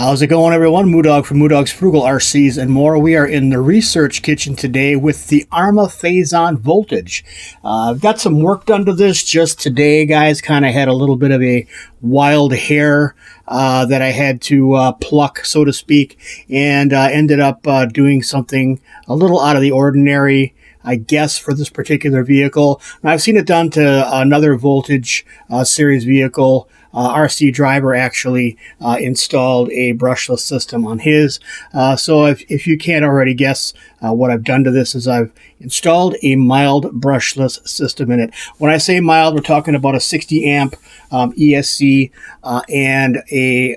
How's it going, everyone? Moodog from Moodog's Frugal RCs and more. We are in the research kitchen today with the ARRMA Fazon Voltage. I've got some work done to this just today, guys. Kind of had a little bit of a wild hair that I had to pluck, so to speak, and ended up doing something a little out of the ordinary, I guess, for this particular vehicle. And I've seen it done to another Voltage series vehicle. RC driver actually installed a brushless system on his. So if you can't already guess what I've done to this is I've installed a mild brushless system in it. When I say mild, we're talking about a 60 amp ESC and a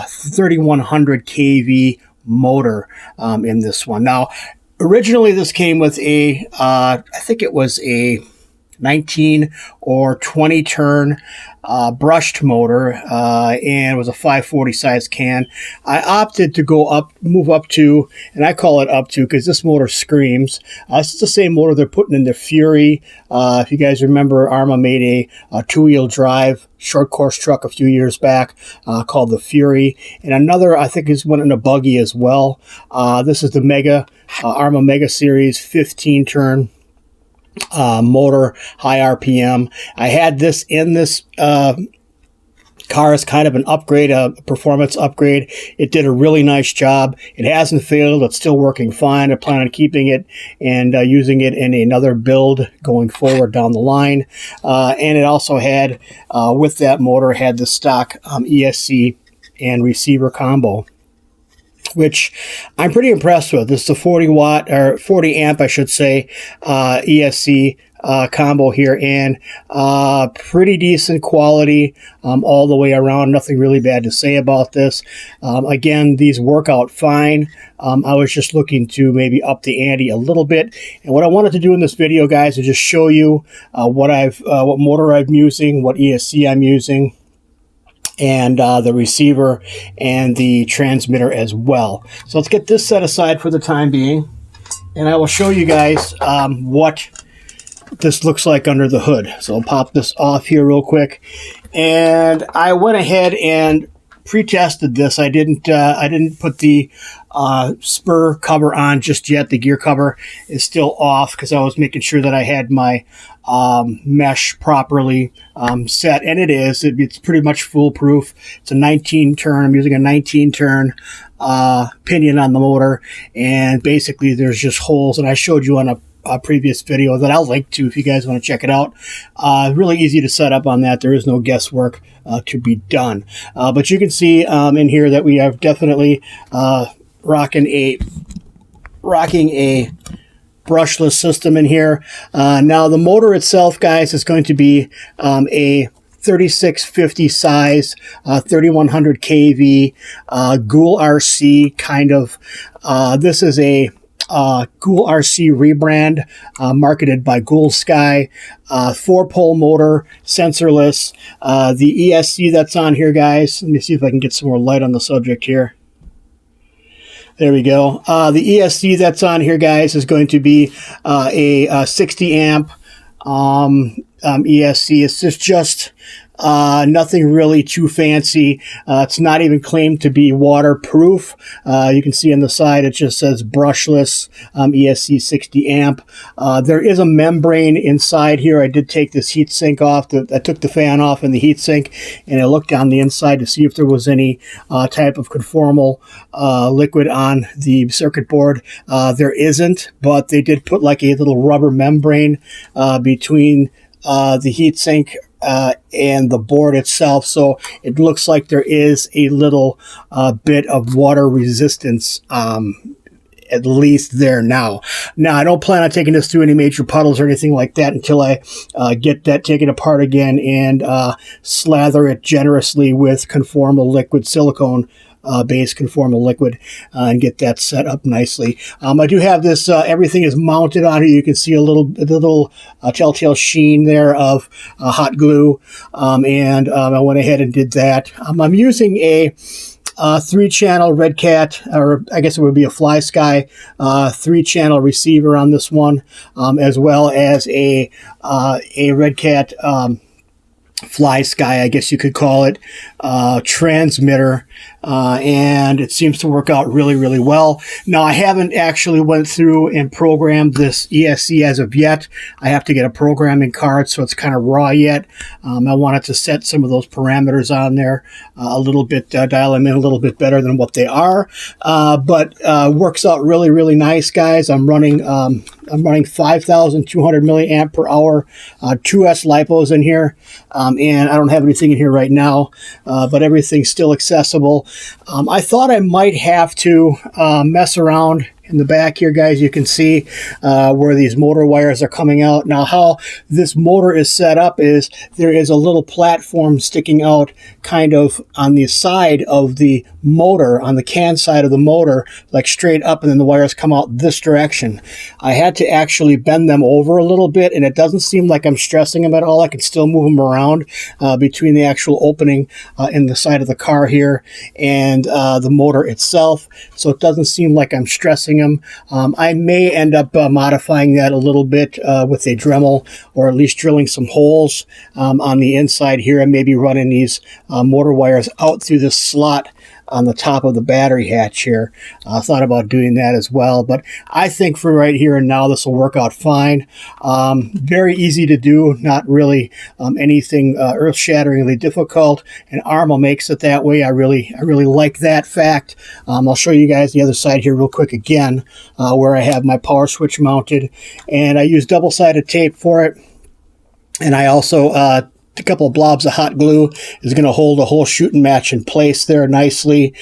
3100 kV motor in this one. Now, originally this came with a, I think it was a 19 or 20 turn brushed motor, and it was a 540 size can. I opted to move up to, and I call it up to because this motor screams. This is the same motor they're putting in the Fury. If you guys remember, ARRMA made a two-wheel drive short course truck a few years back called the Fury, and another I think is one in a buggy as well. This is the ARRMA Mega Series 15 turn motor, high RPM. I had this in this car as kind of an upgrade, a performance upgrade. It did a really nice job. It hasn't failed. It's still working fine. I plan on keeping it and using it in another build going forward down the line. And it also had, with that motor, had the stock ESC and receiver combo, which I'm pretty impressed with. This is a 40 watt or 40 amp, I should say, ESC combo here, and pretty decent quality all the way around. Nothing really bad to say about this. Again, these work out fine. I was just looking to maybe up the ante a little bit, and what I wanted to do in this video, guys, is just show you what motor I'm using, what ESC I'm using, and the receiver and the transmitter as well. So let's get this set aside for the time being, and I will show you guys what this looks like under the hood. So I'll pop this off here real quick, and I went ahead and pre-tested this. I didn't put the spur cover on just yet. The gear cover is still off because I was making sure that I had my mesh properly set, and it is. It's pretty much foolproof. It's a 19 turn. I'm using a 19 turn pinion on the motor, and basically there's just holes, and I showed you on a previous video that I'll link to if you guys want to check it out. Really easy to set up on that. There is no guesswork to be done. But you can see in here that we have definitely rocking a brushless system in here. Now the motor itself, guys, is going to be a 3650 size, 3100 kV, Goul RC kind of. This is a Goul RC rebrand marketed by Goul Sky, 4-pole motor, sensorless. The ESC that's on here, guys, let me see if I can get some more light on the subject here. There we go. The ESC that's on here, guys, is going to be a 60 amp ESC. It's just nothing really too fancy. It's not even claimed to be waterproof. You can see on the side it just says brushless ESC 60 amp. There is a membrane inside here. I did take this heat sink off. I took the fan off and the heat sink, and I looked down the inside to see if there was any type of conformal liquid on the circuit board. There isn't, but they did put like a little rubber membrane between the heat sink and the board itself, so it looks like there is a little bit of water resistance at least there now. Now, I don't plan on taking this through any major puddles or anything like that until I get that taken apart again and slather it generously with conformal liquid, silicone base conformal liquid, and get that set up nicely. I do have this, everything is mounted on here. You can see a little telltale sheen there of hot glue, and I went ahead and did that. I'm using a 3-channel Red Cat, or I guess it would be a Fly Sky 3-channel receiver on this one, as well as a Red Cat fly sky, I guess you could call it, transmitter, and it seems to work out really, really well. Now, I haven't actually went through and programmed this ESC as of yet. I have to get a programming card, so it's kind of raw yet. I wanted to set some of those parameters on there a little bit, dial them in a little bit better than what they are, but works out really, really nice, guys. I'm running 5,200 milliamp per hour, 2S lipos in here. And I don't have anything in here right now, but everything's still accessible. I thought I might have to mess around in the back here, guys. You can see where these motor wires are coming out. Now, how this motor is set up is there is a little platform sticking out kind of on the side of the motor, on the can side of the motor, like straight up, and then the wires come out this direction. I had to actually bend them over a little bit, and it doesn't seem like I'm stressing them at all. I can still move them around between the actual opening in the side of the car here and the motor itself, so it doesn't seem like I'm stressing them. I may end up modifying that a little bit with a Dremel, or at least drilling some holes on the inside here, and maybe running these motor wires out through this slot on the top of the battery hatch here. I thought about doing that as well, but I think for right here and now, this will work out fine. Very easy to do, not really anything earth-shatteringly difficult, and ARRMA makes it that way. I really like that fact. I'll show you guys the other side here real quick again, where I have my power switch mounted, and I use double-sided tape for it, and I also a couple of blobs of hot glue is going to hold a whole shooting match in place there nicely.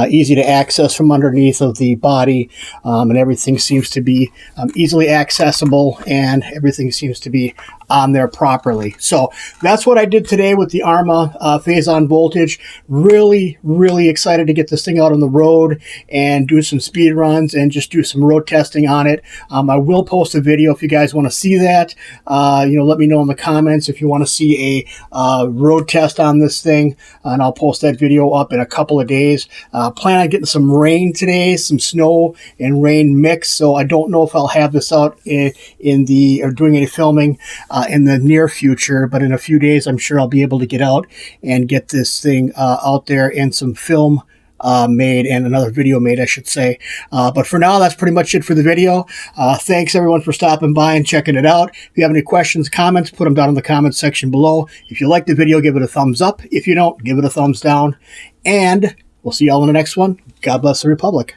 Easy to access from underneath of the body, and everything seems to be easily accessible, and everything seems to be on there properly. So that's what I did today with the ARRMA Fazon Voltage. Really, really excited to get this thing out on the road and do some speed runs and just do some road testing on it. I will post a video if you guys want to see that. Let me know in the comments if you want to see a road test on this thing, and I'll post that video up in a couple of days. Plan on getting some rain today, some snow and rain mix, so I don't know if I'll have this out or doing any filming in the near future, but in a few days I'm sure I'll be able to get out and get this thing out there and some film made, and another video made, I should say. But for now, that's pretty much it for the video. Thanks everyone for stopping by and checking it out. If you have any questions, comments, put them down in the comments section below. If you like the video, give it a thumbs up. If you don't, give it a thumbs down. And we'll see y'all in the next one. God bless the Republic.